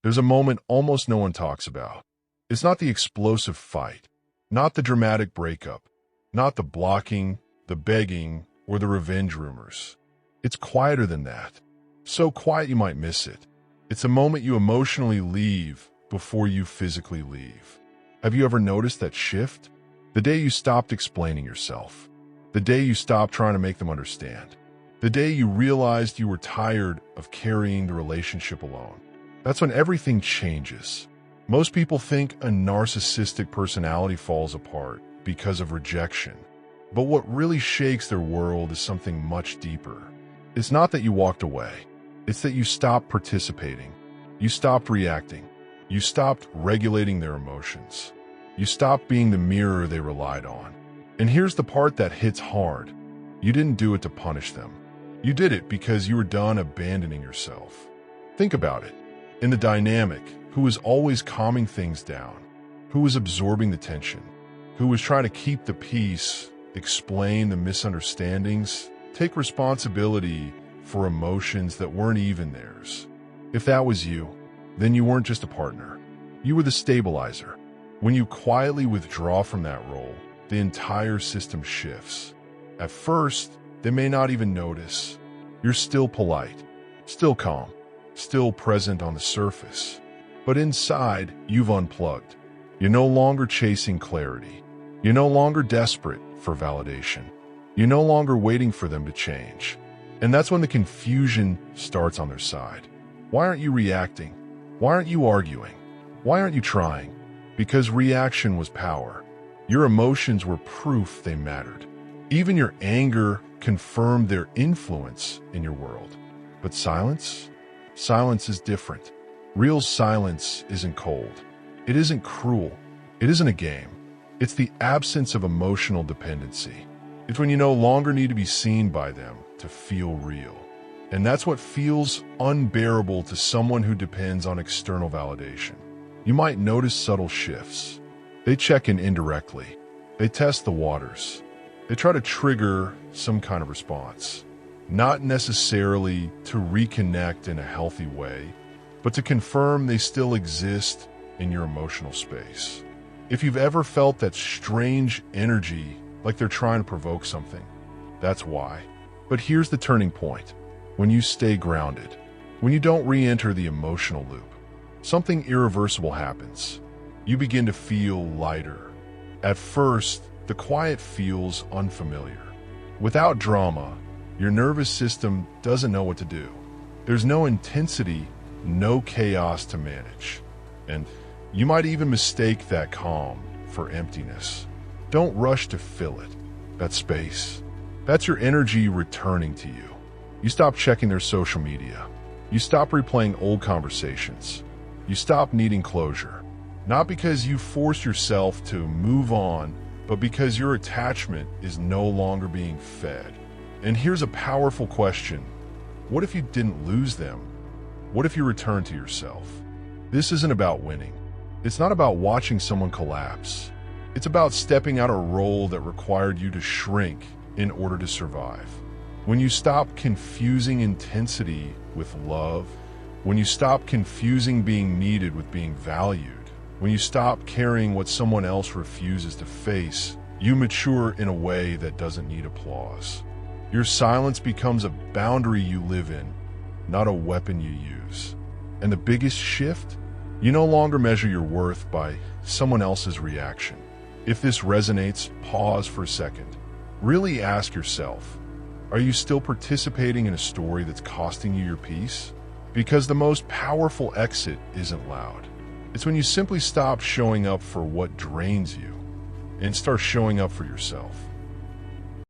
There's a moment almost no one talks about. It's not the explosive fight, not the dramatic breakup, not the blocking, the begging, or the revenge rumors. It's quieter than that. So quiet you might miss it. It's a moment you emotionally leave before you physically leave. Have you ever noticed that shift? The day you stopped explaining yourself. The day you stopped trying to make them understand. The day you realized you were tired of carrying the relationship alone. That's when everything changes. Most people think a narcissistic personality falls apart because of rejection. But what really shakes their world is something much deeper. It's not that you walked away. It's that you stopped participating. You stopped reacting. You stopped regulating their emotions. You stopped being the mirror they relied on. And here's the part that hits hard. You didn't do it to punish them. You did it because you were done abandoning yourself. Think about it. In the dynamic, who was always calming things down? Who was absorbing the tension? Who was trying to keep the peace, explain the misunderstandings, take responsibility for emotions that weren't even theirs? If that was you, then you weren't just a partner. You were the stabilizer. When you quietly withdraw from that role, the entire system shifts. At first, they may not even notice. You're still polite, still calm, still present on the surface. But inside, you've unplugged. You're no longer chasing clarity. You're no longer desperate for validation. You're no longer waiting for them to change. And that's when the confusion starts on their side. Why aren't you reacting? Why aren't you arguing? Why aren't you trying? Because reaction was power. Your emotions were proof they mattered. Even your anger confirmed their influence in your world. But silence? Silence is different. Real silence isn't cold. It isn't cruel. It isn't a game. It's the absence of emotional dependency. It's when you no longer need to be seen by them to feel real. And that's what feels unbearable to someone who depends on external validation. You might notice subtle shifts. They check in indirectly. They test the waters. They try to trigger some kind of response. Not necessarily to reconnect in a healthy way, but to confirm they still exist in your emotional space. If you've ever felt that strange energy, like they're trying to provoke something, that's why. But here's the turning point. When you stay grounded, when you don't re-enter the emotional loop, something irreversible happens. You begin to feel lighter. At first, the quiet feels unfamiliar. Without drama, your nervous system doesn't know what to do. There's no intensity, no chaos to manage. And you might even mistake that calm for emptiness. Don't rush to fill it, that space. That's your energy returning to you. You stop checking their social media. You stop replaying old conversations. You stop needing closure. Not because you force yourself to move on, but because your attachment is no longer being fed. And here's a powerful question. What if you didn't lose them? What if you returned to yourself? This isn't about winning. It's not about watching someone collapse. It's about stepping out a role that required you to shrink in order to survive. When you stop confusing intensity with love, when you stop confusing being needed with being valued, when you stop carrying what someone else refuses to face, you mature in a way that doesn't need applause. Your silence becomes a boundary you live in, not a weapon you use. And the biggest shift? You no longer measure your worth by someone else's reaction. If this resonates, pause for a second. Really ask yourself, are you still participating in a story that's costing you your peace? Because the most powerful exit isn't loud. It's when you simply stop showing up for what drains you and start showing up for yourself.